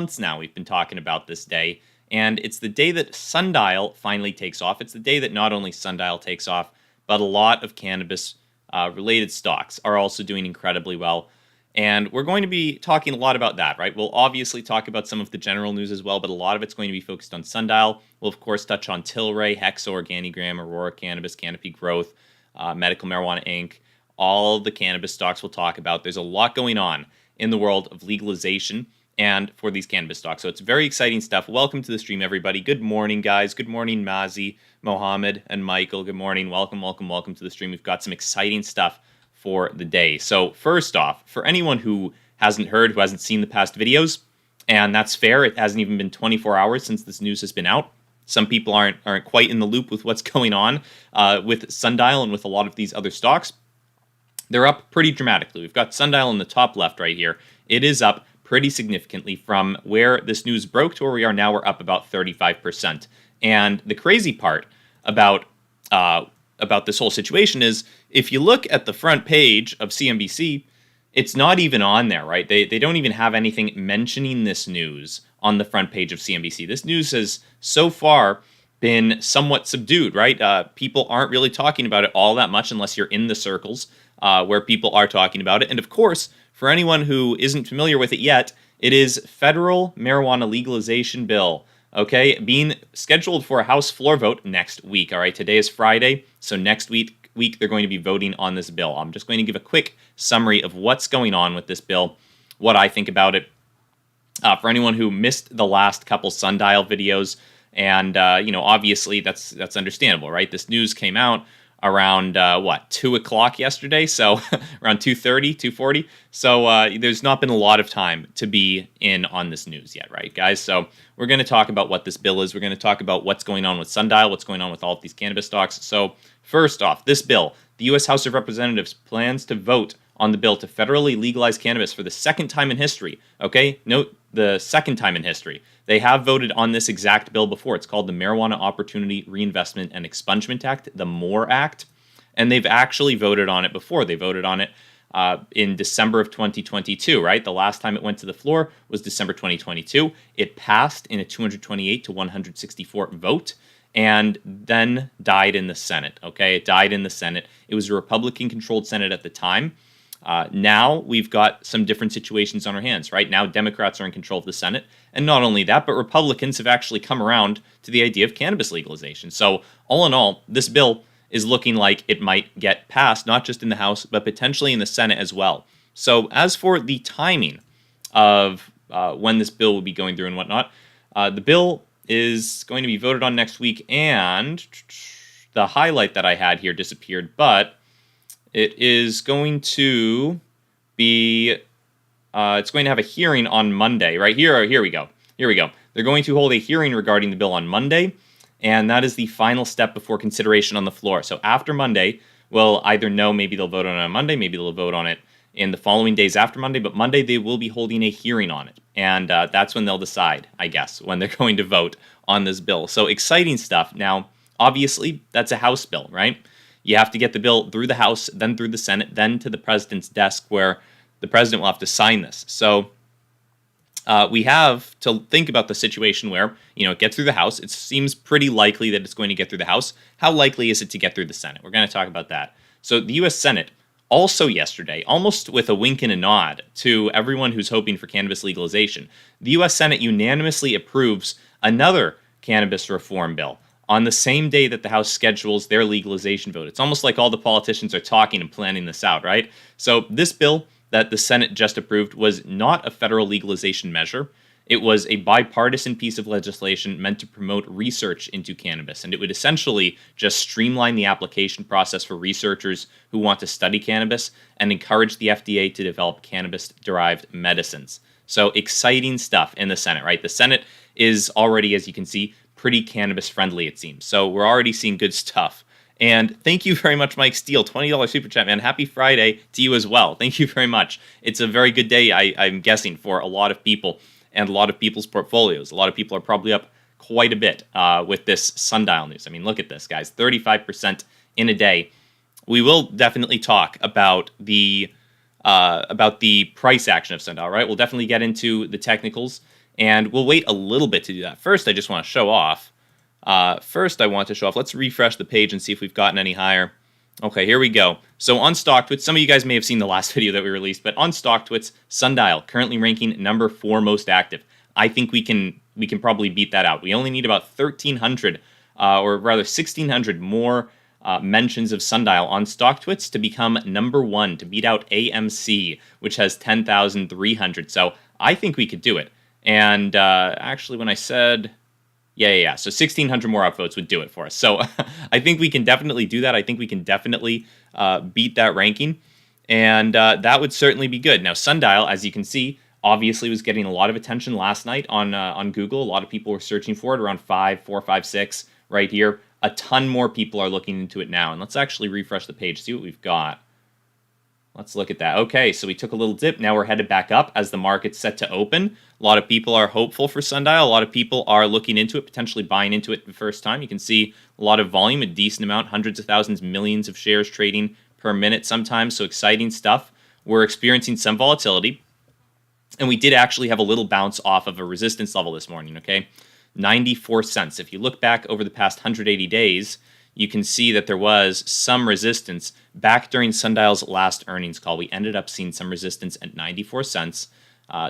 months now we've been talking about this day, and it's the day that Sundial finally takes off. It's the day that not only Sundial takes off, but a lot of cannabis related stocks are also doing incredibly well. And we're going to be talking a lot about that, right? We'll obviously talk about some of the general news as well, but a lot of it's going to be focused on Sundial. We'll, of course, touch on Tlry, Hexo, Organigram, Aurora Cannabis, Canopy Growth, Medical Marijuana Inc., all the cannabis stocks we'll talk about. There's a lot going on in the world of legalization and for these cannabis stocks. So it's very exciting stuff. Welcome to the stream, everybody. Good morning, guys. Good morning, Mazi, Mohammed, and Michael. Good morning. Welcome to the stream. We've got some exciting stuff for the day. So first off, for anyone who hasn't heard, who hasn't seen the past videos, and that's fair, it hasn't even been 24 hours since this news has been out. Some people aren't quite in the loop with what's going on with Sundial and with a lot of these other stocks. They're up pretty dramatically. We've got Sundial in the top left right here. It is up pretty significantly from where this news broke to where we are now. We're up about 35%. And the crazy part about this whole situation is, if you look at the front page of CNBC, it's not even on there, right? They don't even have anything mentioning this news on the front page of CNBC. This news has so far been somewhat subdued, right? People aren't really talking about it all that much unless you're in the circles where people are talking about it. And of course, for anyone who isn't familiar with it yet, it is federal marijuana legalization bill, okay, being scheduled for a House floor vote next week. All right, today is Friday, so next week they're going to be voting on this bill. I'm just going to give a quick summary of what's going on with this bill, what I think about it. For anyone who missed the last couple Sundial videos, and obviously that's understandable, right? This news came out around 2 o'clock yesterday, so around 2:30, 2:40. So there's not been a lot of time to be in on this news yet, right, guys? So we're going to talk about what this bill is. We're going to talk about what's going on with Sundial, what's going on with all of these cannabis stocks. So first off, this bill, the U.S. House of Representatives plans to vote on the bill to federally legalize cannabis for the second time in history. Okay, note the second time in history. They have voted on this exact bill before. It's called the Marijuana Opportunity Reinvestment and Expungement Act, the MORE Act, and they've actually voted on it before. They voted on it in December of 2022, right? The last time it went to the floor was December 2022. It passed in a 228 to 164 vote, and then died in the Senate, okay? It died in the Senate. It was a Republican-controlled Senate at the time. Now we've got some different situations on our hands, right? Now Democrats are in control of the Senate. And not only that, but Republicans have actually come around to the idea of cannabis legalization. So all in all, this bill is looking like it might get passed, not just in the House, but potentially in the Senate as well. So as for the timing of when this bill will be going through and whatnot, the bill is going to be voted on next week. And the highlight that I had here disappeared, but it is going to be, it's going to have a hearing on Monday, right? Here we go. They're going to hold a hearing regarding the bill on Monday, and that is the final step before consideration on the floor. So after Monday, we'll either know, maybe they'll vote on it on Monday, maybe they'll vote on it in the following days after Monday, but Monday they will be holding a hearing on it. And that's when they'll decide, I guess, when they're going to vote on this bill. So exciting stuff. Now, obviously, that's a House bill, right? You have to get the bill through the House, then through the Senate, then to the president's desk where the president will have to sign this. So we have to think about the situation where, it gets through the House. It seems pretty likely that it's going to get through the House. How likely is it to get through the Senate? We're going to talk about that. So the U.S. Senate also yesterday, almost with a wink and a nod to everyone who's hoping for cannabis legalization, the U.S. Senate unanimously approves another cannabis reform bill on the same day that the House schedules their legalization vote. It's almost like all the politicians are talking and planning this out, right? So this bill that the Senate just approved was not a federal legalization measure. It was a bipartisan piece of legislation meant to promote research into cannabis, and it would essentially just streamline the application process for researchers who want to study cannabis and encourage the FDA to develop cannabis-derived medicines. So exciting stuff in the Senate, right? The Senate is already, as you can see, pretty cannabis friendly, it seems. So we're already seeing good stuff. And thank you very much, Mike Steele. $20 super chat, man. Happy Friday to you as well. Thank you very much. It's a very good day, I'm guessing, for a lot of people and a lot of people's portfolios. A lot of people are probably up quite a bit with this Sundial news. I mean, look at this, guys. 35% in a day. We will definitely talk about the price action of Sundial, right? We'll definitely get into the technicals And we'll wait a little bit to do that. First, I just want to show off. Let's refresh the page and see if we've gotten any higher. Okay, here we go. So on StockTwits, some of you guys may have seen the last video that we released, but on StockTwits, Sundial currently ranking number 4 most active. I think we can probably beat that out. We only need about 1,300, or rather 1,600 more mentions of Sundial on StockTwits to become number 1, to beat out AMC, which has 10,300. So I think we could do it. And actually, when I said... Yeah. So 1,600 more upvotes would do it for us. So I think we can definitely do that. I think we can definitely beat that ranking. And that would certainly be good. Now, Sundial, as you can see, obviously was getting a lot of attention last night on Google. A lot of people were searching for it, around 4, 5, 6 right here. A ton more people are looking into it now. And let's actually refresh the page, see what we've got. Let's look at that. Okay, so we took a little dip. Now we're headed back up as the market's set to open. A lot of people are hopeful for Sundial. A lot of people are looking into it, potentially buying into it the first time. You can see a lot of volume, a decent amount, hundreds of thousands, millions of shares trading per minute sometimes. So exciting stuff. We're experiencing some volatility. And we did actually have a little bounce off of a resistance level this morning, okay? 94 cents. If you look back over the past 180 days, you can see that there was some resistance back during Sundial's last earnings call. We ended up seeing some resistance at 94 cents.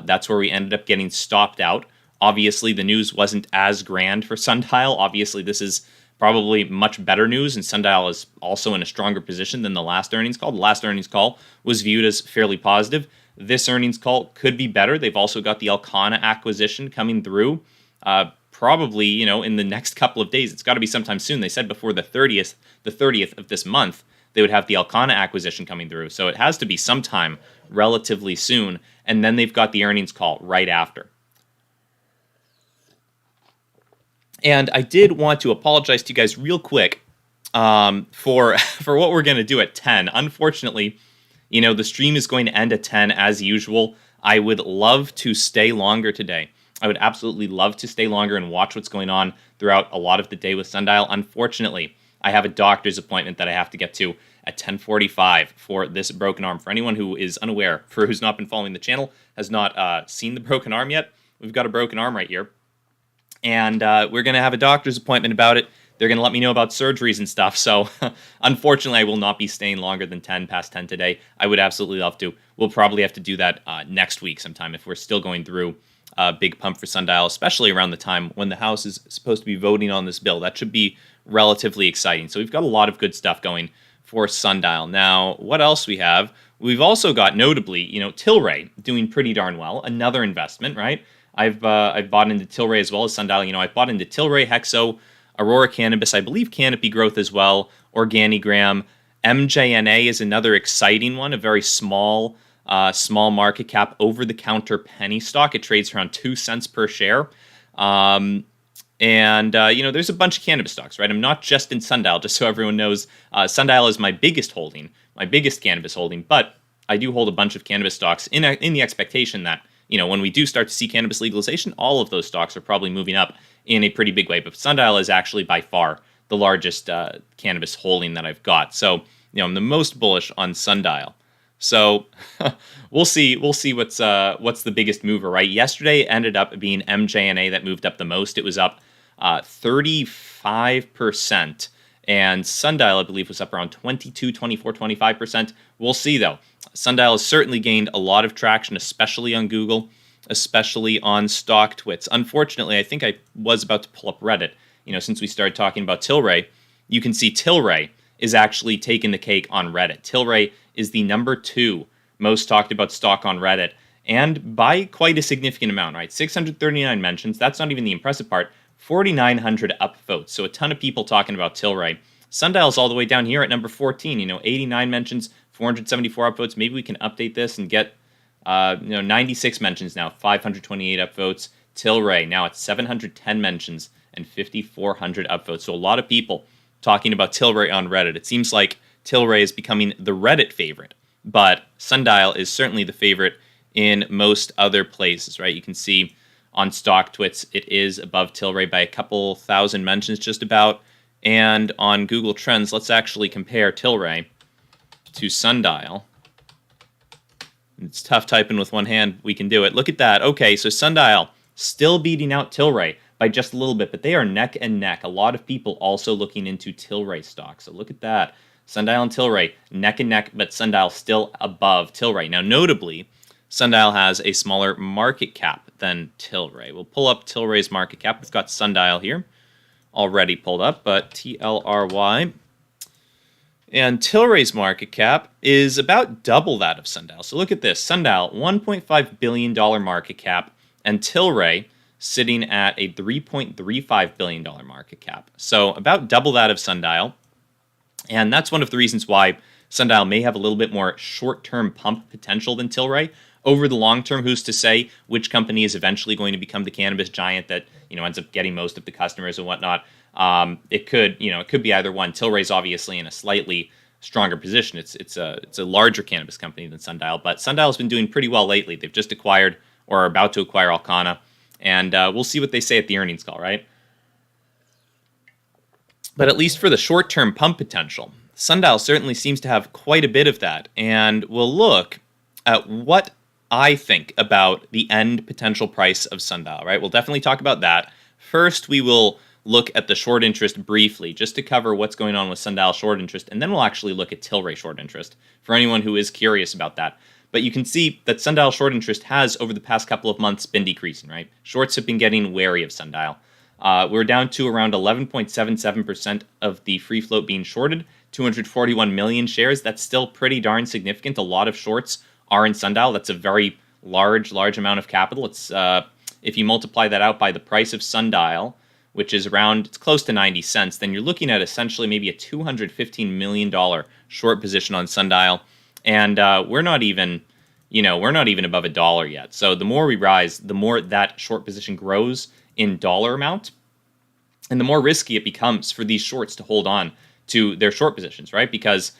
That's where we ended up getting stopped out. Obviously, the news wasn't as grand for Sundial. Obviously, this is probably much better news, and Sundial is also in a stronger position than the last earnings call. The last earnings call was viewed as fairly positive. This earnings call could be better. They've also got the Alcana acquisition coming through. Probably, in the next couple of days. It's got to be sometime soon. They said before the 30th of this month, they would have the Alcana acquisition coming through. So it has to be sometime relatively soon. And then they've got the earnings call right after. And I did want to apologize to you guys real quick for what we're going to do at 10. Unfortunately, the stream is going to end at 10 as usual. I would love to stay longer today. I would absolutely love to stay longer and watch what's going on throughout a lot of the day with Sundial. Unfortunately, I have a doctor's appointment that I have to get to at 10:45 for this broken arm. For anyone who is unaware, for who's not been following the channel, has not seen the broken arm yet, we've got a broken arm right here. And we're going to have a doctor's appointment about it. They're going to let me know about surgeries and stuff. So unfortunately, I will not be staying longer than past 10 today. I would absolutely love to. We'll probably have to do that next week sometime if we're still going through a big pump for Sundial, especially around the time when the House is supposed to be voting on this bill. That should be relatively exciting. So we've got a lot of good stuff going for Sundial. Now, what else we have? We've also got, notably, Tlry doing pretty darn well. Another investment, right? I've bought into Tlry as well as Sundial. I've bought into Tlry, Hexo, Aurora Cannabis, I believe Canopy Growth as well, Organigram. MJNA is another exciting one, a very small market cap, over-the-counter penny stock. It trades around 2 cents per share. There's a bunch of cannabis stocks, right? I'm not just in Sundial, just so everyone knows. Sundial is my biggest holding, my biggest cannabis holding, but I do hold a bunch of cannabis stocks in the expectation that, when we do start to see cannabis legalization, all of those stocks are probably moving up in a pretty big way. But Sundial is actually by far the largest cannabis holding that I've got. So, I'm the most bullish on Sundial. So we'll see what's the biggest mover, right? Yesterday ended up being MJNA that moved up the most. It was up 35%. And Sundial, I believe, was up around 22, 24, 25%. We'll see, though. Sundial has certainly gained a lot of traction, especially on Google, especially on StockTwits. Unfortunately, I think I was about to pull up Reddit. Since we started talking about Tlry, you can see Tlry is actually taking the cake on Reddit. Tlry is the number 2 most talked about stock on Reddit, and by quite a significant amount, right? 639 mentions. That's not even the impressive part. 4,900 upvotes. So a ton of people talking about Tlry. Sundial's all the way down here at number 14. 89 mentions, 474 upvotes. Maybe we can update this and get 96 mentions now, 528 upvotes. Tlry now at 710 mentions and 5,400 upvotes. So a lot of people talking about Tlry on Reddit. It seems like Tlry is becoming the Reddit favorite, but Sundial is certainly the favorite in most other places, right? You can see on StockTwits, it is above Tlry by a couple thousand mentions just about. And on Google Trends, let's actually compare Tlry to Sundial. It's tough typing with one hand. We can do it. Look at that. Okay, so Sundial, still beating out Tlry by just a little bit, but they are neck and neck. A lot of people also looking into Tlry stock. So look at that. Sundial and Tlry, neck and neck, but Sundial still above Tlry. Now, notably, Sundial has a smaller market cap than Tlry. We'll pull up Tlry's market cap. We've got Sundial here already pulled up, but TLRY. And Tlry's market cap is about double that of Sundial. So look at this. Sundial, $1.5 billion market cap, and Tlry sitting at a $3.35 billion market cap. So about double that of Sundial. And that's one of the reasons why Sundial may have a little bit more short-term pump potential than Tlry. Over the long term, who's to say which company is eventually going to become the cannabis giant that ends up getting most of the customers and whatnot? It could be either one. Tlry's obviously in a slightly stronger position. It's a larger cannabis company than Sundial, but Sundial's been doing pretty well lately. They've just acquired or are about to acquire Alcana, and we'll see what they say at the earnings call, right? But at least for the short-term pump potential, Sundial certainly seems to have quite a bit of that, and we'll look at what I think about the end potential price of Sundial, right? We'll definitely talk about that. First, we will look at the short interest briefly, just to cover what's going on with Sundial short interest, and then we'll actually look at Tlry short interest, for anyone who is curious about that. But you can see that Sundial short interest has, over the past couple of months, been decreasing, right? Shorts have been getting wary of Sundial. We're down to around 11.77% of the free float being shorted, 241 million shares. That's still pretty darn significant. A lot of shorts are in Sundial. That's a very large amount of capital. It's if you multiply that out by the price of Sundial, which is it's close to 90 cents, then you're looking at essentially maybe a $215 million short position on Sundial. And we're not even above $1 yet. So the more we rise, the more that short position grows in dollar amount, and the more risky it becomes for these shorts to hold on to their short positions, right? Because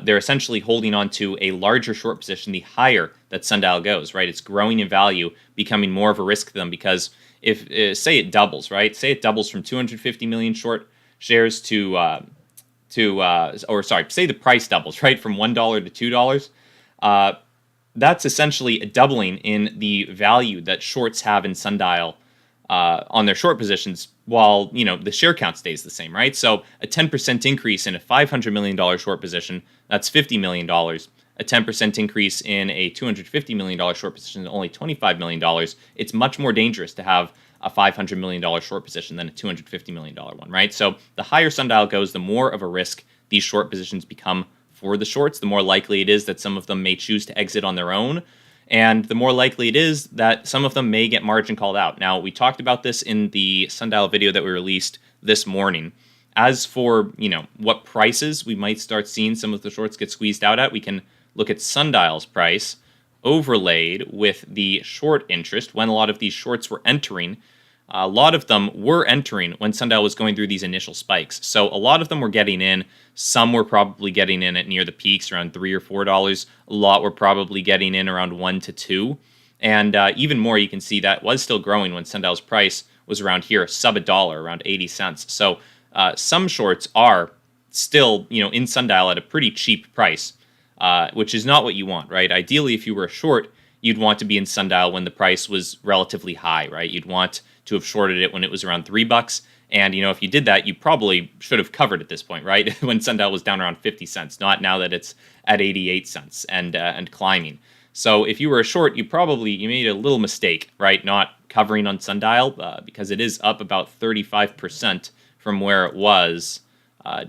they're essentially holding on to a larger short position the higher that Sundial goes, right? It's growing in value, becoming more of a risk to them, because if say it doubles, right? Say it doubles from 250 million short shares say the price doubles, right? From $1 to $2. That's essentially a doubling in the value that shorts have in Sundial on their short positions, while the share count stays the same, right? So a 10% increase in a $500 million short position, that's $50 million. A 10% increase in a $250 million short position is only $25 million. It's much more dangerous to have a $500 million short position than a $250 million one, right? So the higher Sundial goes, the more of a risk these short positions become for the shorts, the more likely it is that some of them may choose to exit on their own, and the more likely it is that some of them may get margin called out. Now, we talked about this in the Sundial video that we released this morning. As for, what prices we might start seeing some of the shorts get squeezed out at, we can look at Sundial's price overlaid with the short interest when a lot of these shorts were entering. A lot of them were entering when Sundial was going through these initial spikes. So a lot of them were getting in. Some were probably getting in at near the peaks, around $3 or $4. A lot were probably getting in around $1 to $2. And even more, you can see that was still growing when Sundial's price was around here, sub $1, around 80 cents. So some shorts are still, in Sundial at a pretty cheap price, which is not what you want, right? Ideally, if you were a short, you'd want to be in Sundial when the price was relatively high, right? You'd want to have shorted it when it was around $3. And, if you did that, you probably should have covered at this point, right? When Sundial was down around 50 cents, not now that it's at 88 cents and climbing. So if you were a short, you made a little mistake, right? Not covering on Sundial because it is up about 35% from where it was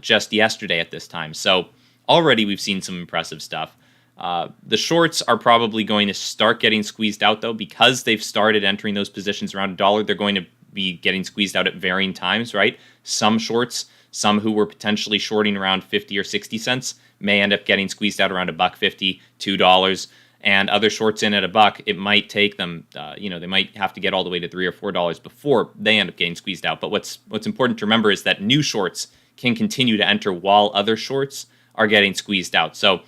just yesterday at this time. So already we've seen some impressive stuff. The shorts are probably going to start getting squeezed out, though, because they've started entering those positions around $1. They're going to be getting squeezed out at varying times, right? Some shorts, some who were potentially shorting around 50 or 60 cents, may end up getting squeezed out around $1.50, $2, and other shorts in at $1. It might take them, they might have to get all the way to $3 or $4 before they end up getting squeezed out. But what's important to remember is that new shorts can continue to enter while other shorts are getting squeezed out. So,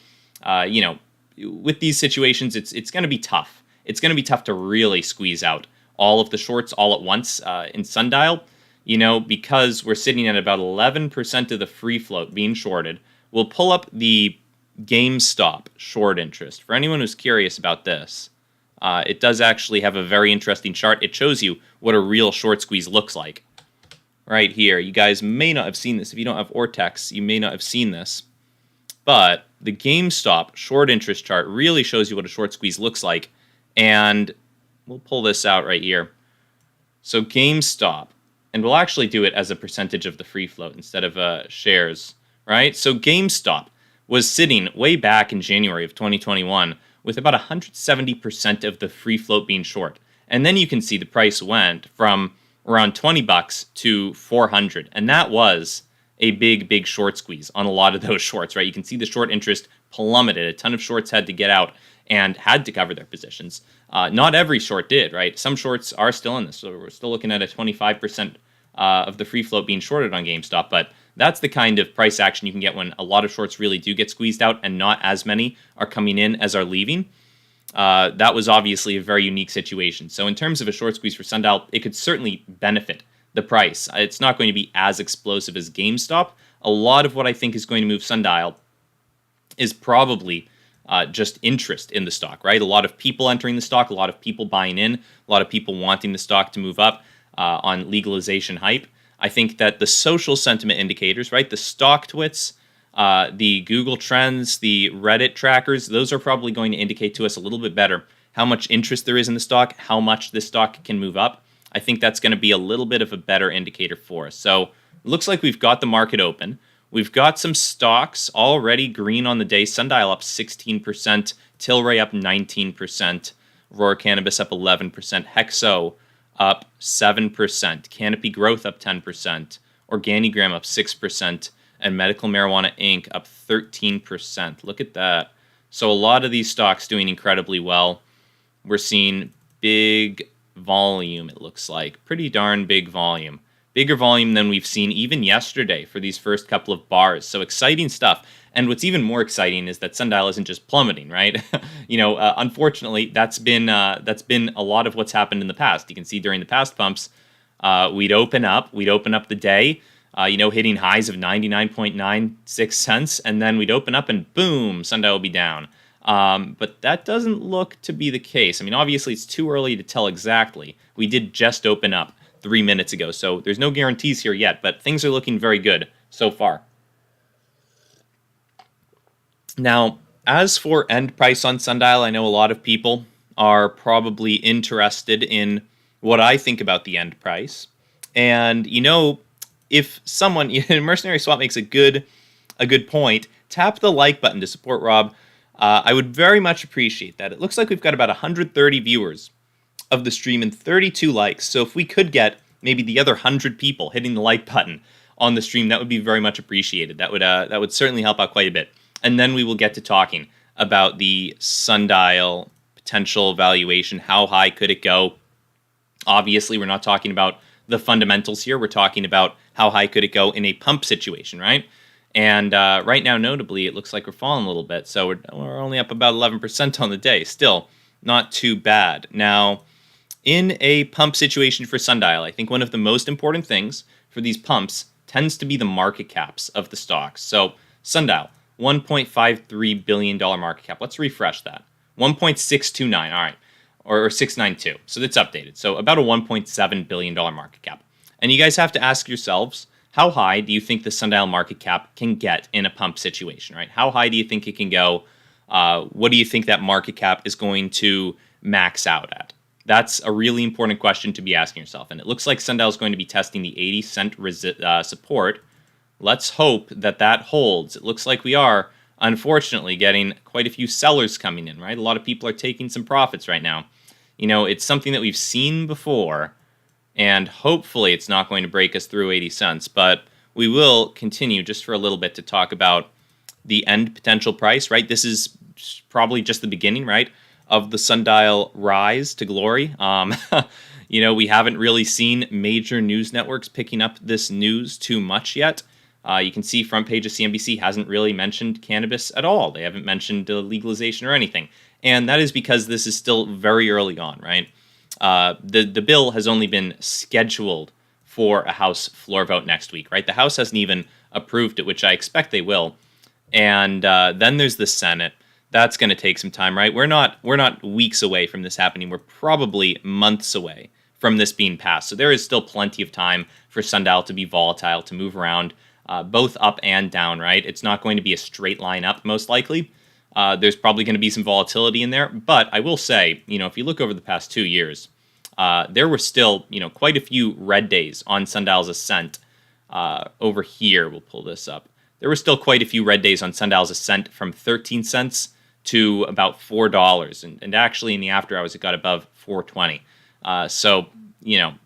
with these situations, it's going to be tough. It's going to be tough to really squeeze out all of the shorts all at once in Sundial, because we're sitting at about 11% of the free float being shorted. We'll pull up the Gamestop short interest. For anyone who's curious about this, It does actually have a very interesting chart. It shows you what a real short squeeze looks like. Right here. You guys may not have seen this. If you don't have Ortex, you may not have seen this. But the GameStop short interest chart really shows you what a short squeeze looks like. And we'll pull this out right here. So GameStop, and we'll actually do it as a percentage of the free float instead of shares, right? So GameStop was sitting way back in January of 2021 with about 170% of the free float being short. And then you can see the price went from around $20 to 400, and that was a big short squeeze on a lot of those shorts, right? You can see the short interest plummeted. A ton of shorts had to get out and had to cover their positions. Not every short did, right? Some shorts are still in this, so we're still looking at a 25% of the free float being shorted on GameStop, but that's the kind of price action you can get when a lot of shorts really do get squeezed out and not as many are coming in as are leaving. That was obviously a very unique situation. So in terms of a short squeeze for Sundial, it could certainly benefit the price. It's not going to be as explosive as GameStop. A lot of what I think is going to move Sundial is probably just interest in the stock, right? A lot of people entering the stock, a lot of people buying in, a lot of people wanting the stock to move up on legalization hype. I think that the social sentiment indicators, right, the stock twits, the Google Trends, the Reddit trackers, those are probably going to indicate to us a little bit better how much interest there is in the stock, how much this stock can move up. I think that's going to be a little bit of a better indicator for us. So it looks like we've got the market open. We've got some stocks already green on the day. Sundial up 16%, Tlry up 19%, Aurora Cannabis up 11%, Hexo up 7%, Canopy Growth up 10%, Organigram up 6%, and Medical Marijuana Inc. up 13%. Look at that. So a lot of these stocks doing incredibly well. We're seeing big volume, it looks like. Pretty darn big volume. Bigger volume than we've seen even yesterday for these first couple of bars. So exciting stuff. And what's even more exciting is that Sundial isn't just plummeting, right? Unfortunately, that's been a lot of what's happened in the past. You can see during the past pumps, we'd open up the day, hitting highs of 99.96 cents, and then we'd open up and boom, Sundial will be down. But that doesn't look to be the case. I mean, obviously, it's too early to tell exactly. We did just open up 3 minutes ago, so there's no guarantees here yet, but things are looking very good so far. Now, as for end price on Sundial, I know a lot of people are probably interested in what I think about the end price. And, if someone, Mercenary Swap makes a good point, tap the like button to support Rob. I would very much appreciate that. It looks like we've got about 130 viewers of the stream and 32 likes. So if we could get maybe the other 100 people hitting the like button on the stream, that would be very much appreciated. That would certainly help out quite a bit. And then we will get to talking about the Sundial potential valuation. How high could it go? Obviously, we're not talking about the fundamentals here. We're talking about how high could it go in a pump situation, right? And right now, notably, it looks like we're falling a little bit. So we're only up about 11% on the day. Still, not too bad. Now, in a pump situation for Sundial, I think one of the most important things for these pumps tends to be the market caps of the stocks. So Sundial, $1.53 billion market cap. Let's refresh that. 1.629, all right, or 692. So that's updated. So about a $1.7 billion market cap. And you guys have to ask yourselves, how high do you think the Sundial market cap can get in a pump situation, right? How high do you think it can go? What do you think that market cap is going to max out at? That's a really important question to be asking yourself. And it looks like Sundial is going to be testing the 80 cent support. Let's hope that holds. It looks like we are, unfortunately, getting quite a few sellers coming in, right? A lot of people are taking some profits right now. It's something that we've seen before, and hopefully it's not going to break us through 80 cents. But we will continue just for a little bit to talk about the end potential price, right? This is probably just the beginning, right, of the Sundial rise to glory. We haven't really seen major news networks picking up this news too much yet. You can see front page of CNBC hasn't really mentioned cannabis at all. They haven't mentioned legalization or anything. And that is because this is still very early on, right? The bill has only been scheduled for a House floor vote next week, right? The House hasn't even approved it, which I expect they will. And then there's the Senate. That's going to take some time, right? We're not weeks away from this happening. We're probably months away from this being passed. So there is still plenty of time for Sundial to be volatile, to move around, both up and down, right? It's not going to be a straight line up, most likely. There's probably going to be some volatility in there. But I will say, if you look over the past 2 years, there were still, quite a few red days on Sundial's ascent. Over here, we'll pull this up. There were still quite a few red days on Sundial's ascent from 13 cents to about $4. And actually, in the after hours, it got above $4.20. So,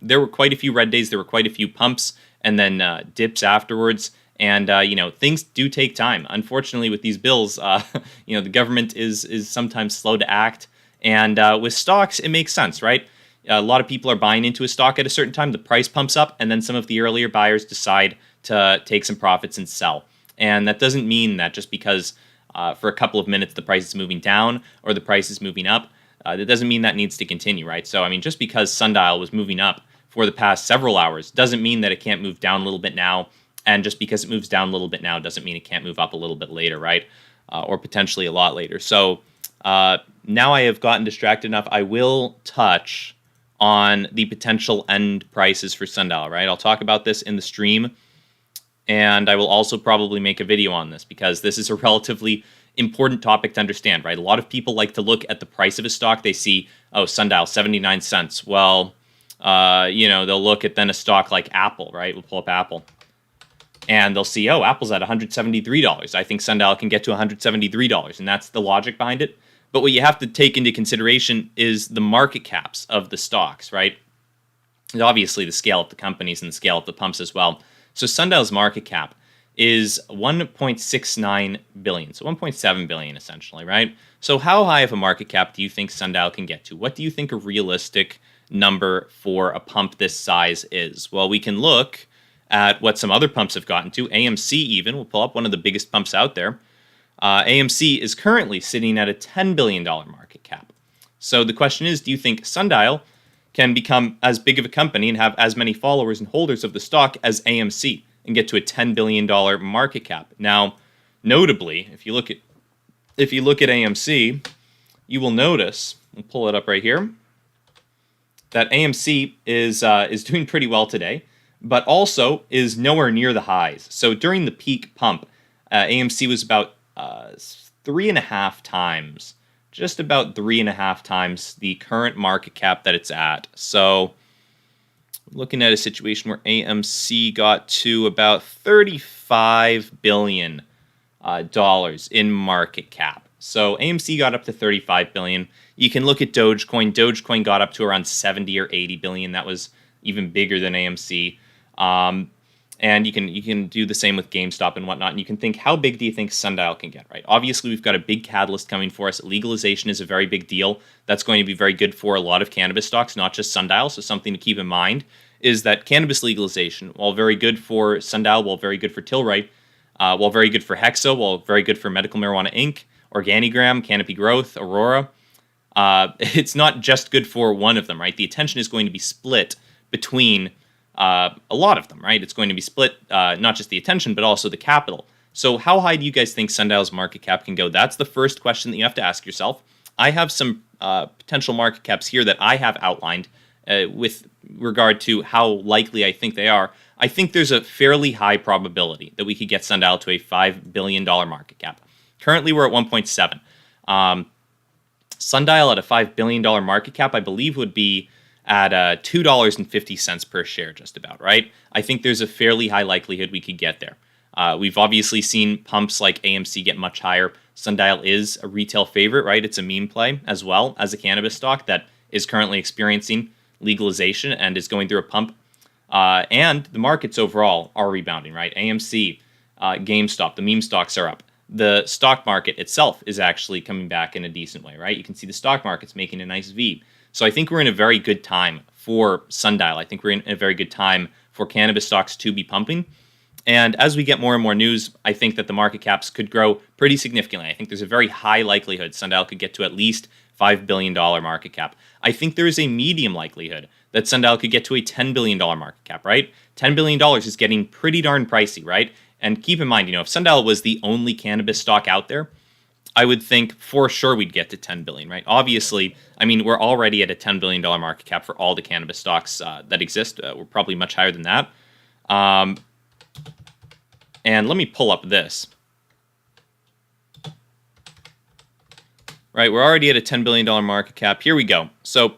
there were quite a few red days. There were quite a few pumps and then dips afterwards. And, things do take time. Unfortunately, with these bills, the government is sometimes slow to act. And with stocks, it makes sense, right? A lot of people are buying into a stock at a certain time. The price pumps up, and then some of the earlier buyers decide to take some profits and sell. And that doesn't mean that just because for a couple of minutes the price is moving down or the price is moving up, that doesn't mean that needs to continue, right? So, just because Sundial was moving up for the past several hours doesn't mean that it can't move down a little bit now. And just because it moves down a little bit now doesn't mean it can't move up a little bit later, right? Or potentially a lot later. So now I have gotten distracted enough. I will touch on the potential end prices for Sundial, right? I'll talk about this in the stream, and I will also probably make a video on this because this is a relatively important topic to understand, right? A lot of people like to look at the price of a stock. They see, Sundial, 79 cents. Well, they'll look at then a stock like Apple, right? We'll pull up Apple. And they'll see, Apple's at $173. I think Sundial can get to $173, and that's the logic behind it. But what you have to take into consideration is the market caps of the stocks, right? And obviously, the scale of the companies and the scale of the pumps as well. So Sundial's market cap is 1.69 billion, so 1.7 billion essentially, right? So how high of a market cap do you think Sundial can get to? What do you think a realistic number for a pump this size is? Well, we can look at what some other pumps have gotten to. AMC even, we'll pull up one of the biggest pumps out there. AMC is currently sitting at a $10 billion market cap. So the question is, do you think Sundial can become as big of a company and have as many followers and holders of the stock as AMC and get to a $10 billion market cap? Now, notably, if you look at AMC, you will notice, we'll pull it up right here, that AMC is doing pretty well today, but also is nowhere near the highs. So during the peak pump, AMC was about 3.5 times, just about 3.5 times the current market cap that it's at. So looking at a situation where AMC got to about $35 billion dollars in market cap. So AMC got up to 35 billion. You can look at Dogecoin. Dogecoin got up to around 70 or 80 billion. That was even bigger than AMC. And you can do the same with GameStop and whatnot. And you can think, how big do you think Sundial can get, right? Obviously, we've got a big catalyst coming for us. Legalization is a very big deal. That's going to be very good for a lot of cannabis stocks, not just Sundial. So something to keep in mind is that cannabis legalization, while very good for Sundial, while very good for Tlry, while very good for Hexo, while very good for Medical Marijuana Inc., Organigram, Canopy Growth, Aurora, it's not just good for one of them, right? The attention is going to be split between a lot of them, right? It's going to be split, not just the attention, but also the capital. So how high do you guys think Sundial's market cap can go? That's the first question that you have to ask yourself. I have some potential market caps here that I have outlined with regard to how likely I think they are. I think there's a fairly high probability that we could get Sundial to a $5 billion market cap. Currently, we're at 1.7. Sundial at a $5 billion market cap, I believe, would be at $2.50 per share, just about, right? I think there's a fairly high likelihood we could get there. We've obviously seen pumps like AMC get much higher. Sundial is a retail favorite, right? It's a meme play as well as a cannabis stock that is currently experiencing legalization and is going through a pump. And the markets overall are rebounding, right? AMC, GameStop, the meme stocks are up. The stock market itself is actually coming back in a decent way, right? You can see the stock market's making a nice V. So I think we're in a very good time for Sundial. I think we're in a very good time for cannabis stocks to be pumping. And as we get more and more news, I think that the market caps could grow pretty significantly. I think there's a very high likelihood Sundial could get to at least $5 billion market cap. I think there is a medium likelihood that Sundial could get to a $10 billion market cap, right? $10 billion is getting pretty darn pricey, right? And keep in mind, if Sundial was the only cannabis stock out there, I would think for sure we'd get to 10 billion, right? Obviously, I mean, we're already at a $10 billion market cap for all the cannabis stocks that exist. We're probably much higher than that. Um, and let me pull up this. Right, we're already at a $10 billion market cap. Here we go. So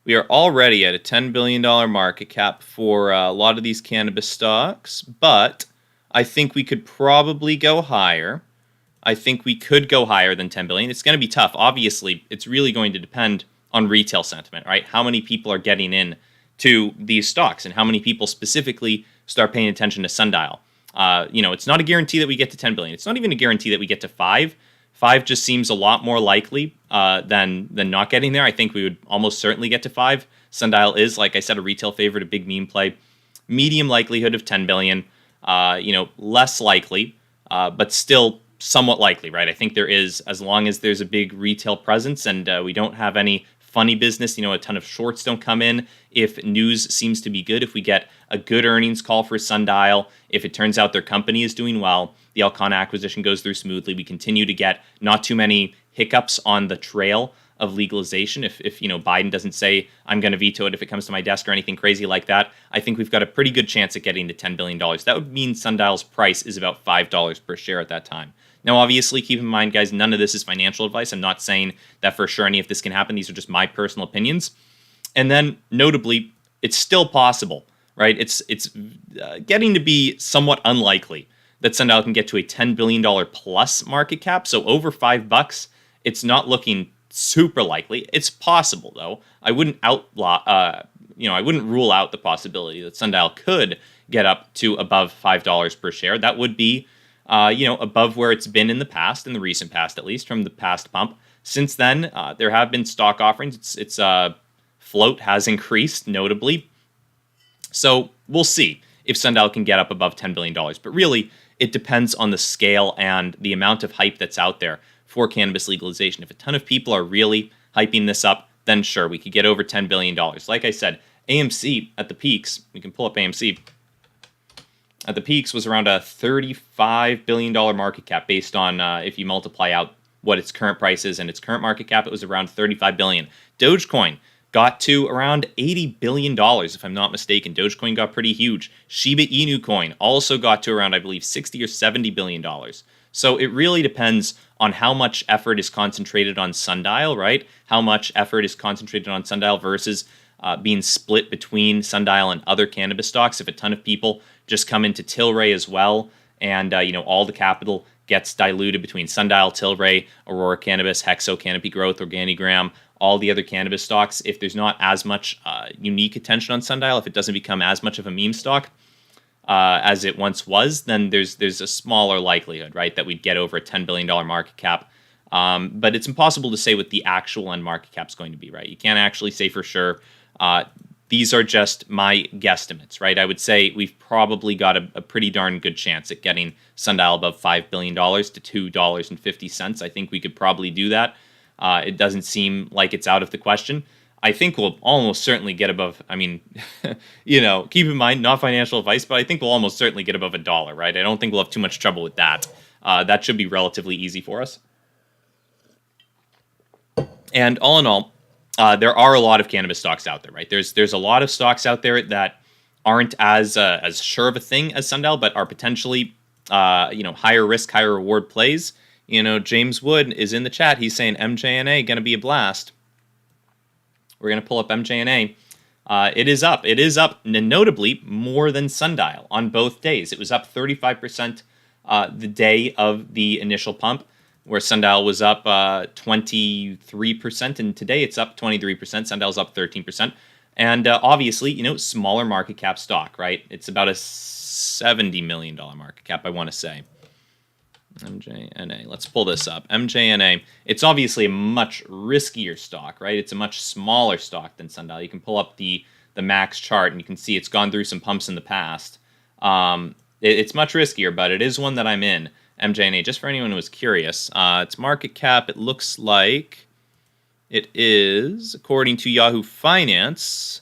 we are already at a $10 billion market cap for a lot of these cannabis stocks, but I think we could probably go higher. I think we could go higher than 10 billion. It's going to be tough. Obviously, it's really going to depend on retail sentiment, right? How many people are getting in to these stocks and how many people specifically start paying attention to Sundial. It's not a guarantee that we get to 10 billion. It's not even a guarantee that we get to 5. 5 just seems a lot more likely than not getting there. I think we would almost certainly get to 5. Sundial is, like I said, a retail favorite, a big meme play. Medium likelihood of 10 billion. Less likely, but still somewhat likely, right? I think there is, as long as there's a big retail presence and we don't have any funny business, a ton of shorts don't come in. If news seems to be good, if we get a good earnings call for Sundial, if it turns out their company is doing well, the Alcana acquisition goes through smoothly, we continue to get not too many hiccups on the trail of legalization. If Biden doesn't say, I'm going to veto it if it comes to my desk or anything crazy like that, I think we've got a pretty good chance at getting to $10 billion. That would mean Sundial's price is about $5 per share at that time. Now, obviously, keep in mind, guys, none of this is financial advice. I'm not saying that for sure any of this can happen. These are just my personal opinions. And then, notably, it's still possible, right? It's getting to be somewhat unlikely that Sundial can get to a $10 billion plus market cap. So over $5, it's not looking super likely. It's possible, though. I wouldn't I wouldn't rule out the possibility that Sundial could get up to above $5 per share. That would be above where it's been in the past, in the recent past at least, from the past pump. Since then, there have been stock offerings. Its float has increased notably. So we'll see if Sundial can get up above $10 billion. But really, it depends on the scale and the amount of hype that's out there for cannabis legalization. If a ton of people are really hyping this up, then sure, we could get over $10 billion. Like I said, AMC at the peaks, we can pull up AMC, at the peaks was around a $35 billion market cap based on if you multiply out what its current price is and its current market cap, it was around $35 billion. Dogecoin got to around $80 billion, if I'm not mistaken. Dogecoin got pretty huge. Shiba Inu coin also got to around, I believe, $60 or $70 billion. So it really depends on how much effort is concentrated on Sundial, right? How much effort is concentrated on Sundial versus being split between Sundial and other cannabis stocks. If a ton of people just come into Tlry as well, and all the capital gets diluted between Sundial, Tlry, Aurora Cannabis, Hexo, Canopy Growth, Organigram, all the other cannabis stocks. If there's not as much unique attention on Sundial, if it doesn't become as much of a meme stock as it once was, then there's a smaller likelihood, right, that we'd get over a $10 billion market cap. But it's impossible to say what the actual end market cap is going to be, right? You can't actually say for sure. These are just my guesstimates, right? I would say we've probably got a pretty darn good chance at getting Sundial above $5 billion to $2.50. I think we could probably do that. It doesn't seem like it's out of the question. I think we'll almost certainly get above, keep in mind, not financial advice, but I think we'll almost certainly get above $1, right? I don't think we'll have too much trouble with that. That should be relatively easy for us. And all in all, there are a lot of cannabis stocks out there, right? There's a lot of stocks out there that aren't as sure of a thing as Sundial, but are potentially higher risk, higher reward plays. James Wood is in the chat. He's saying MJNA going to be a blast. We're going to pull up MJNA. It is up. It is up notably more than Sundial on both days. It was up 35% the day of the initial pump, where Sundial was up 23%, and today it's up 23%. Sundial's up 13%. And obviously, smaller market cap stock, right? It's about a $70 million market cap, I want to say. MJNA. Let's pull this up. MJNA. It's obviously a much riskier stock, right? It's a much smaller stock than Sundial. You can pull up the max chart, and you can see it's gone through some pumps in the past. It's much riskier, but it is one that I'm in. MJNA, just for anyone who was curious. Its market cap, it looks like it is, according to Yahoo Finance,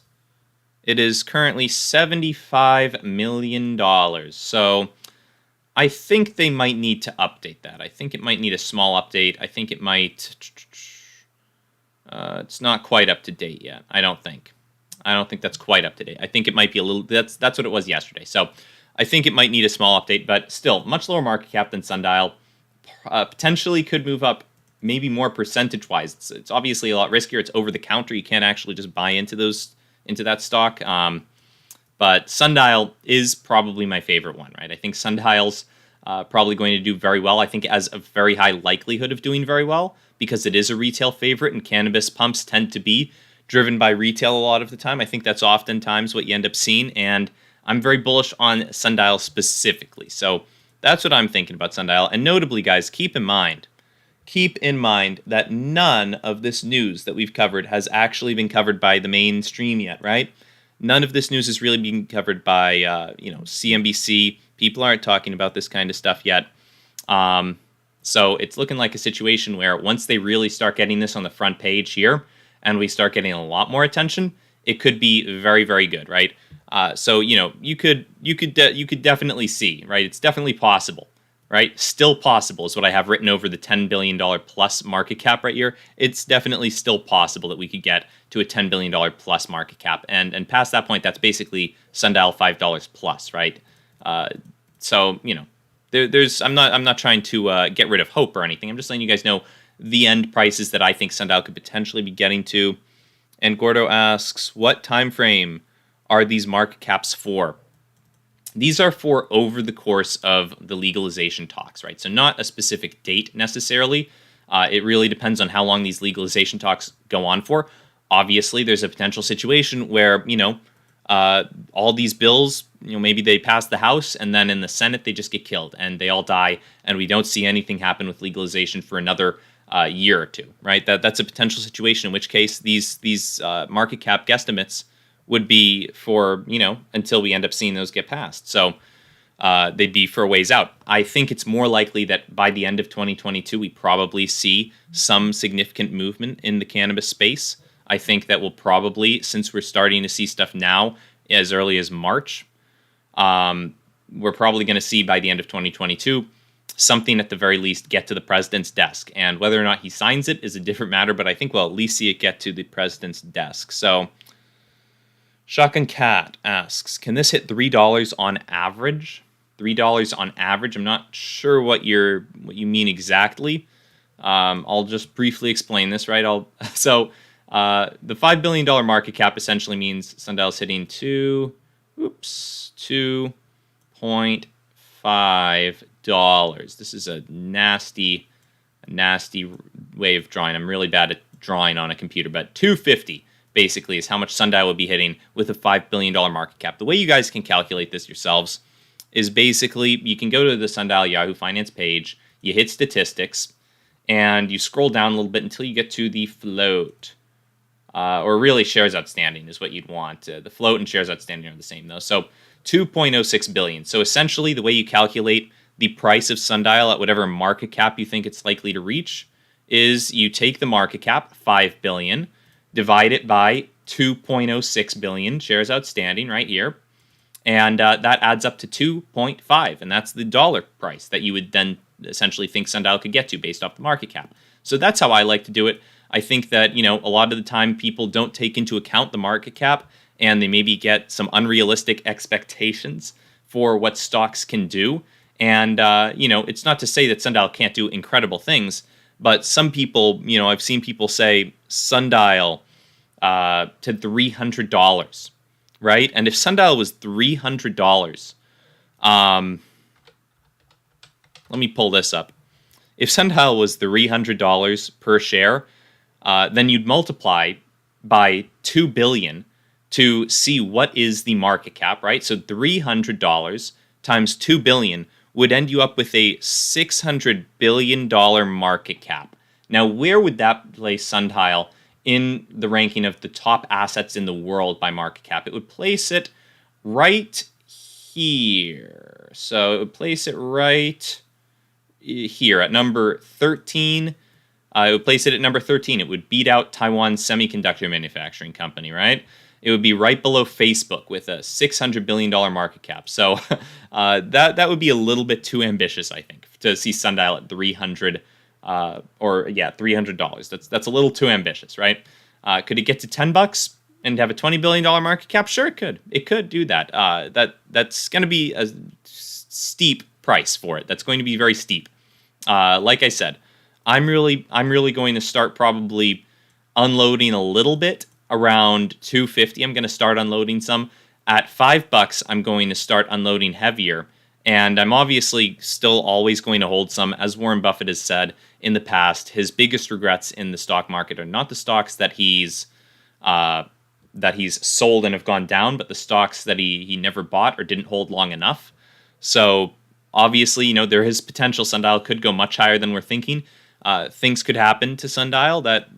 it is currently $75 million. So I think they might need to update that. I think it might need a small update. I think it might. It's not quite up to date yet. I don't think. That's quite up to date. I think it might be a little. That's what it was yesterday. So I think it might need a small update, but still much lower market cap than Sundial. Potentially could move up, maybe more percentage-wise. It's obviously a lot riskier. It's over the counter. You can't actually just buy into that stock. But Sundial is probably my favorite one, right? I think Sundial's probably going to do very well. I think it has a very high likelihood of doing very well because it is a retail favorite, and cannabis pumps tend to be driven by retail a lot of the time. I think that's oftentimes what you end up seeing, and I'm very bullish on Sundial specifically. So that's what I'm thinking about Sundial. And notably, guys, keep in mind that none of this news that we've covered has actually been covered by the mainstream yet, right? None of this news is really being covered by, CNBC. People aren't talking about this kind of stuff yet. So it's looking like a situation where once they really start getting this on the front page here, and we start getting a lot more attention, it could be very, very good, right? So you could definitely see, right? It's definitely possible, right? Still possible is what I have written over the $10 billion plus market cap right here. It's definitely still possible that we could get to a $10 billion plus market cap, and past that point, that's basically Sundial $5 plus, right? So there's I'm not trying to get rid of hope or anything. I'm just letting you guys know the end prices that I think Sundial could potentially be getting to. And Gordo asks, what time frame are these market caps for? These are for over the course of the legalization talks, right? So not a specific date necessarily. It really depends on how long these legalization talks go on for. Obviously, there's a potential situation where, all these bills, maybe they pass the House and then in the Senate they just get killed and they all die and we don't see anything happen with legalization for another year or two, right? That's a potential situation, in which case these market cap guesstimates would be for, until we end up seeing those get passed. So they'd be for a ways out. I think it's more likely that by the end of 2022, we probably see some significant movement in the cannabis space. I think that will probably, since we're starting to see stuff now as early as March, we're probably going to see by the end of 2022 something at the very least get to the president's desk. And whether or not he signs it is a different matter, but I think we'll at least see it get to the president's desk. So Shotgun Cat asks, can this hit $3 on average? $3 on average? I'm not sure what you mean exactly. I'll just briefly explain this, right? The $5 billion market cap essentially means Sundial's hitting $2.5. This is a nasty way of drawing. I'm really bad at drawing on a computer, but $2.50 basically is how much Sundial would be hitting with a $5 billion market cap. The way you guys can calculate this yourselves is basically you can go to the Sundial Yahoo Finance page, you hit statistics, and you scroll down a little bit until you get to the float. Or really shares outstanding is what you'd want. The float and shares outstanding are the same, though. So 2.06 billion. So essentially, the way you calculate the price of Sundial at whatever market cap you think it's likely to reach is you take the market cap, 5 billion, divide it by 2.06 billion shares outstanding right here, and that adds up to 2.5, and that's the dollar price that you would then essentially think Sundial could get to based off the market cap. So that's how I like to do it. I think that, a lot of the time people don't take into account the market cap and they maybe get some unrealistic expectations for what stocks can do. And, it's not to say that Sundial can't do incredible things, but some people, I've seen people say Sundial to $300, right? And if Sundial was $300, let me pull this up. If Sundial was $300 per share, then you'd multiply by 2 billion to see what is the market cap, right? So $300 times 2 billion would end you up with a $600 billion market cap. Now, where would that place Sundial in the ranking of the top assets in the world by market cap? It would place it right here. So it would place it right here at number 13. It would place it at number 13. It would beat out Taiwan Semiconductor Manufacturing Company, right? it would be right below Facebook with a $600 billion market cap. So that would be a little bit too ambitious, I think, to see Sundial at $300 $300. That's a little too ambitious, right? Could it get to $10 and have a $20 billion market cap? Sure, it could. It could do that. That's going to be a steep price for it. That's going to be very steep. Like I said, I'm really going to start probably unloading a little bit around 250. I'm going to start unloading some. At $5, I'm going to start unloading heavier. And I'm obviously still always going to hold some. As Warren Buffett has said in the past, his biggest regrets in the stock market are not the stocks that he's sold and have gone down, but the stocks that he never bought or didn't hold long enough. So obviously, there is potential Sundial could go much higher than we're thinking. Things could happen to Sundial that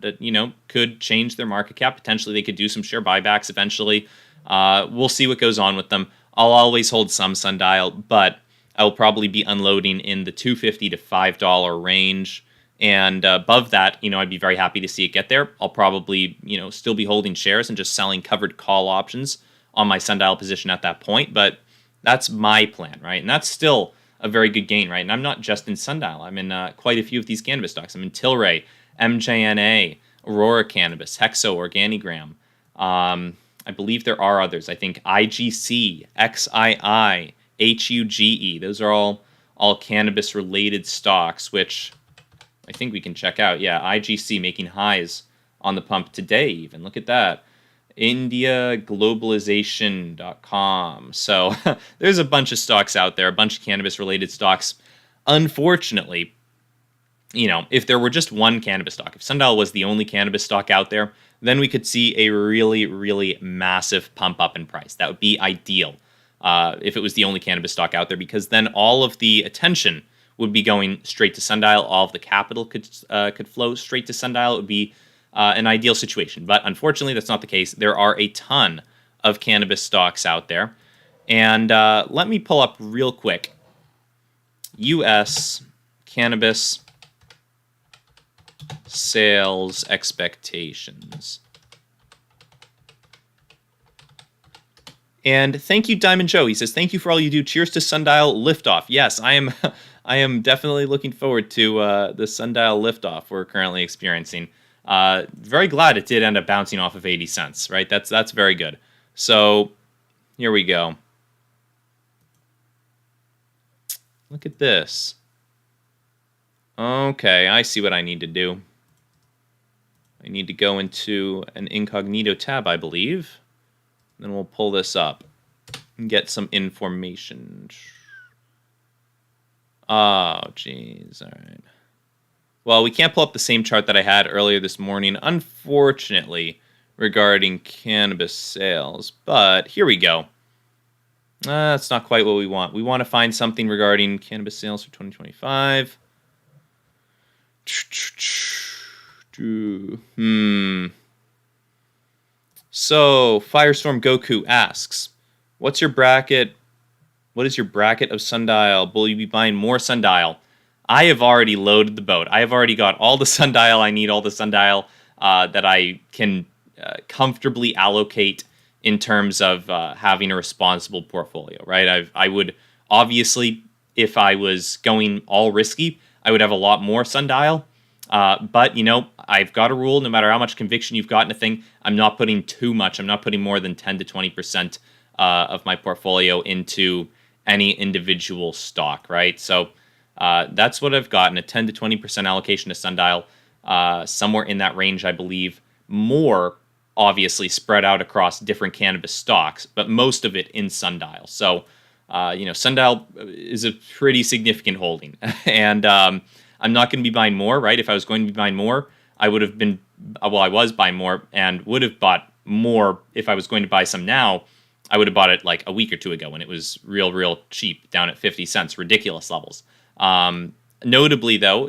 could change their market cap. Potentially, they could do some share buybacks eventually. We'll see what goes on with them. I'll always hold some Sundial, but I'll probably be unloading in the $2.50 to $5 range. And above that, I'd be very happy to see it get there. I'll probably, still be holding shares and just selling covered call options on my Sundial position at that point. But that's my plan, right? And that's still a very good gain, right? And I'm not just in Sundial. I'm in quite a few of these cannabis stocks. I'm in Tlry, MJNA, Aurora Cannabis, Hexo, Organigram. I believe there are others. I think IGC, XII, HUGE. Those are all cannabis-related stocks, which I think we can check out. Yeah, IGC making highs on the pump today even. Look at that. Globalization.com. So there's a bunch of stocks out there, a bunch of cannabis-related stocks. Unfortunately, if there were just one cannabis stock, if Sundial was the only cannabis stock out there, then we could see a really, really massive pump up in price. That would be ideal if it was the only cannabis stock out there, because then all of the attention would be going straight to Sundial. All of the capital could flow straight to Sundial. It would be an ideal situation. But unfortunately, that's not the case. There are a ton of cannabis stocks out there. And let me pull up real quick U.S. cannabis sales expectations. And thank you, Diamond Joe. He says, thank you for all you do. Cheers to Sundial liftoff. Yes, I am definitely looking forward to the Sundial liftoff we're currently experiencing. Very glad it did end up bouncing off of 80 cents, right? That's very good. So here we go. Look at this. Okay, I see what I need to do. I need to go into an incognito tab, I believe. Then we'll pull this up and get some information. Oh, jeez. All right. Well, we can't pull up the same chart that I had earlier this morning, unfortunately, regarding cannabis sales. But here we go. That's not quite what we want. We want to find something regarding cannabis sales for 2025. So, Firestorm Goku asks, what's your bracket? What is your bracket of Sundial? Will you be buying more Sundial? I have already loaded the boat. I have already got all the Sundial I need, all the Sundial that I can comfortably allocate in terms of having a responsible portfolio, right? I would, obviously, if I was going all risky, I would have a lot more Sundial. But, I've got a rule, no matter how much conviction you've got in a thing, I'm not putting too much. I'm not putting more than 10 to 20% of my portfolio into any individual stock, right? So that's what I've gotten, a 10 to 20% allocation to Sundial, somewhere in that range, I believe. More, obviously, spread out across different cannabis stocks, but most of it in Sundial. So, Sundial is a pretty significant holding. And I'm not going to be buying more, right? If I was going to be buying more, I would have been, I was buying more and would have bought more. If I was going to buy some now, I would have bought it like a week or two ago when it was real cheap, down at 50 cents, ridiculous levels. Notably, though,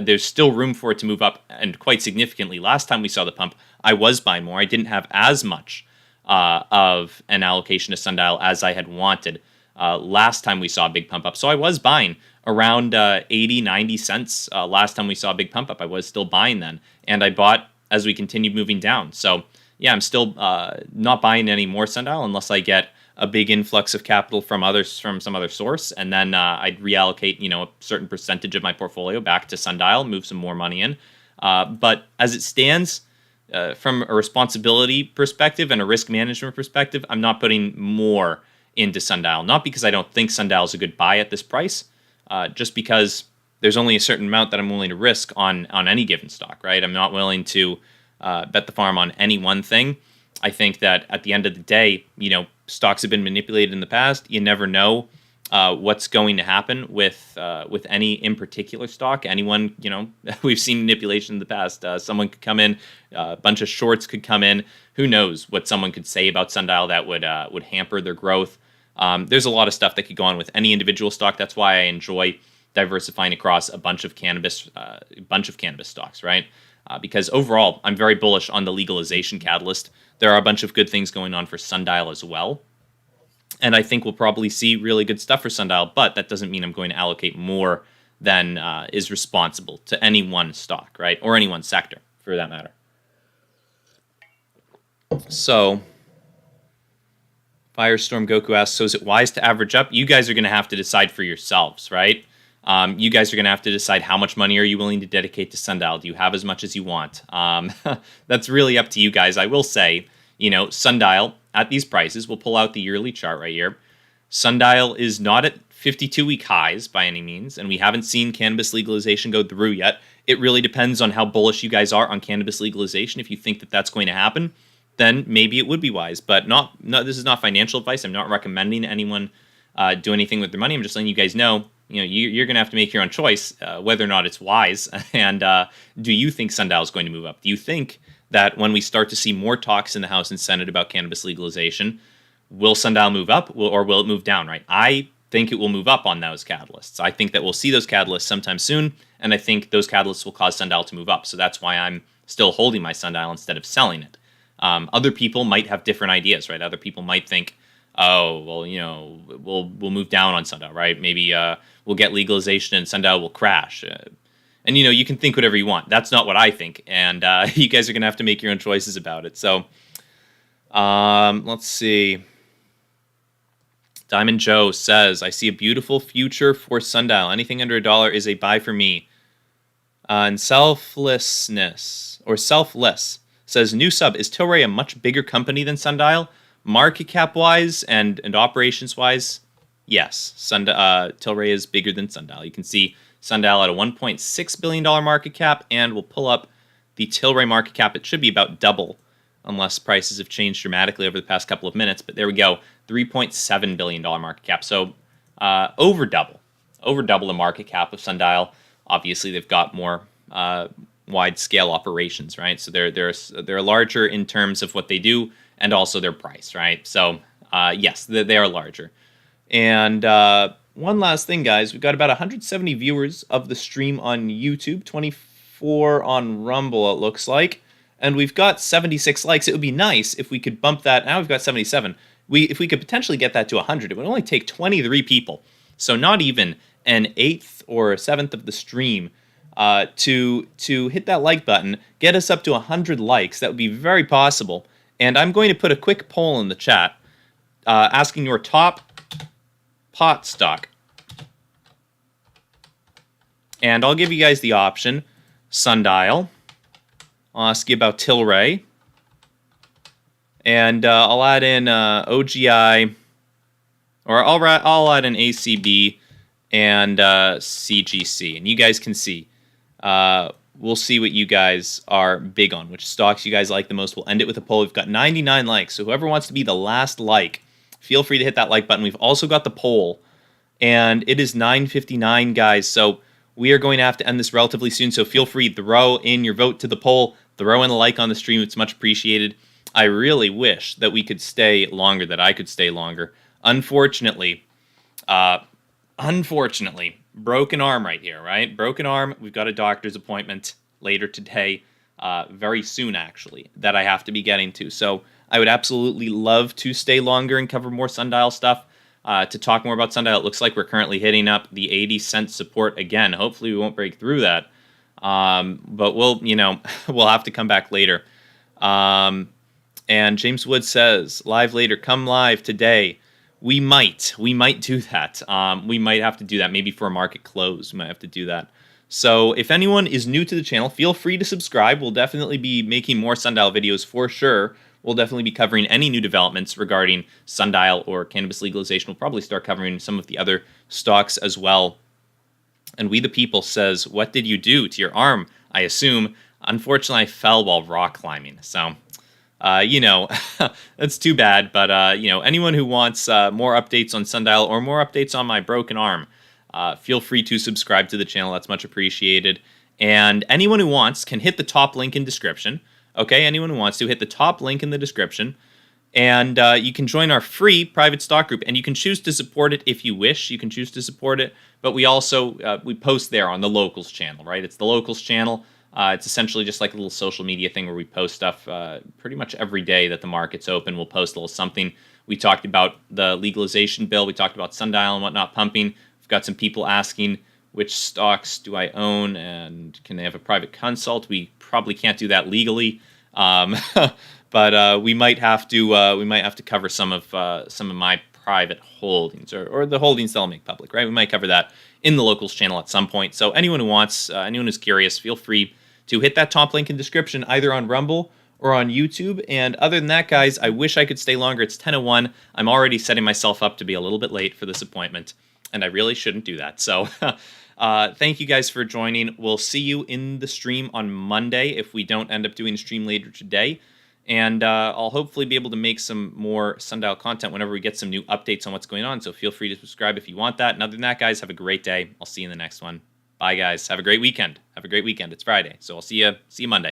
there's still room for it to move up, and quite significantly. Last time we saw the pump, I was buying more. I didn't have as much of an allocation to Sundial as I had wanted last time we saw a big pump up. So I was buying around 80, 90 cents last time we saw a big pump up. I was still buying then, and I bought as we continued moving down. So, yeah, I'm still not buying any more Sundial unless I get a big influx of capital from some other source, and then I'd reallocate a certain percentage of my portfolio back to Sundial, move some more money in. But as it stands, from a responsibility perspective and a risk management perspective, I'm not putting more into Sundial. Not because I don't think Sundial is a good buy at this price, just because there's only a certain amount that I'm willing to risk on any given stock, right? I'm not willing to bet the farm on any one thing. I think that at the end of the day, stocks have been manipulated in the past. You never know what's going to happen with any in particular stock. Anyone, we've seen manipulation in the past. Someone could come in, a bunch of shorts could come in. Who knows what someone could say about Sundial that would hamper their growth. There's a lot of stuff that could go on with any individual stock. That's why I enjoy diversifying across a bunch of cannabis stocks, right? Because overall, I'm very bullish on the legalization catalyst. There are a bunch of good things going on for Sundial as well. And I think we'll probably see really good stuff for Sundial, but that doesn't mean I'm going to allocate more than is responsible to any one stock, right? Or any one sector, for that matter. So, Firestorm Goku asks, so is it wise to average up? You guys are going to have to decide for yourselves, right? You guys are going to have to decide how much money are you willing to dedicate to Sundial. Do you have as much as you want? That's really up to you guys. I will say, Sundial at these prices, we'll pull out the yearly chart right here. Sundial is not at 52-week highs by any means, and we haven't seen cannabis legalization go through yet. It really depends on how bullish you guys are on cannabis legalization. If you think that that's going to happen, then maybe it would be wise. But no, this is not financial advice. I'm not recommending anyone do anything with their money. I'm just letting you guys know, you're going to have to make your own choice whether or not it's wise. And do you think Sundial is going to move up? Do you think that when we start to see more talks in the House and Senate about cannabis legalization, will Sundial move up or will it move down, right? I think it will move up on those catalysts. I think that we'll see those catalysts sometime soon, and I think those catalysts will cause Sundial to move up. So that's why I'm still holding my Sundial instead of selling it. Other people might have different ideas, right? Other people might think, oh, well, we'll move down on Sundial, right? Maybe we'll get legalization and Sundial will crash. And, you can think whatever you want. That's not what I think. And you guys are going to have to make your own choices about it. So let's see. Diamond Joe says, I see a beautiful future for Sundial. Anything under $1 is a buy for me. And Selfless says, new sub, is Tlry a much bigger company than Sundial? Market cap-wise and operations-wise, yes. Tlry is bigger than Sundial. You can see Sundial at a $1.6 billion market cap, and we'll pull up the Tlry market cap. It should be about double, unless prices have changed dramatically over the past couple of minutes. But there we go, $3.7 billion market cap. So over double the market cap of Sundial. Obviously, they've got more wide-scale operations, right? So they're larger in terms of what they do and also their price, right? So yes, they are larger. And one last thing, guys. We've got about 170 viewers of the stream on YouTube, 24 on Rumble, it looks like. And we've got 76 likes. It would be nice if we could bump that. Now we've got 77. If we could potentially get that to 100, it would only take 23 people. So not even an eighth or a seventh of the stream to hit that like button, get us up to 100 likes. That would be very possible. And I'm going to put a quick poll in the chat asking your top pot stock. And I'll give you guys the option. Sundial. I'll ask you about Tlry. And I'll add in OGI. Or I'll add in ACB and CGC. And you guys can see. We'll see what you guys are big on. Which stocks you guys like the most. We'll end it with a poll. We've got 99 likes. So whoever wants to be the last like, feel free to hit that like button. We've also got the poll, and it is 9:59, guys. So we are going to have to end this relatively soon. So feel free to throw in your vote to the poll, throw in a like on the stream. It's much appreciated. I really wish that we could stay longer, that I could stay longer. Unfortunately, broken arm right here, right? Broken arm. We've got a doctor's appointment later today, very soon actually, that I have to be getting to. So I would absolutely love to stay longer and cover more Sundial stuff. To talk more about Sundial, it looks like we're currently hitting up the 80-cent support again. Hopefully we won't break through that. But we'll have to come back later. And James Wood says, live later, come live today. We might do that. We might have to do that maybe for a market close. We might have to do that. So if anyone is new to the channel, feel free to subscribe. We'll definitely be making more Sundial videos for sure. We'll definitely be covering any new developments regarding Sundial or cannabis legalization. We'll probably start covering some of the other stocks as well. And We the People says, what did you do to your arm? I assume. Unfortunately, I fell while rock climbing. So, that's too bad. But, anyone who wants more updates on Sundial or more updates on my broken arm, feel free to subscribe to the channel. That's much appreciated. And anyone who wants can hit the top link in description. Okay, anyone who wants to hit the top link in the description. And you can join our free private stock group, and you can choose to support it if you wish. You can choose to support it, but we also we post there on the Locals channel, right? It's the Locals channel. It's essentially just like a little social media thing where we post stuff pretty much every day that the market's open. We'll post a little something. We talked about the legalization bill. We talked about Sundial and whatnot pumping. We've got some people asking which stocks do I own and can they have a private consult. We probably can't do that legally. But we might have to cover some of my private holdings or the holdings that I'll make public, right? We might cover that in the Locals channel at some point. So anyone who wants, anyone who's curious, feel free to hit that top link in description either on Rumble or on YouTube. And other than that, guys, I wish I could stay longer. It's 10:01. I'm already setting myself up to be a little bit late for this appointment, and I really shouldn't do that. So thank you guys for joining. We'll see you in the stream on Monday if we don't end up doing a stream later today. And I'll hopefully be able to make some more Sundial content whenever we get some new updates on what's going on. So feel free to subscribe if you want that. And other than that, guys, have a great day. I'll see you in the next one. Bye, guys. Have a great weekend. Have a great weekend. It's Friday, so I'll see you Monday.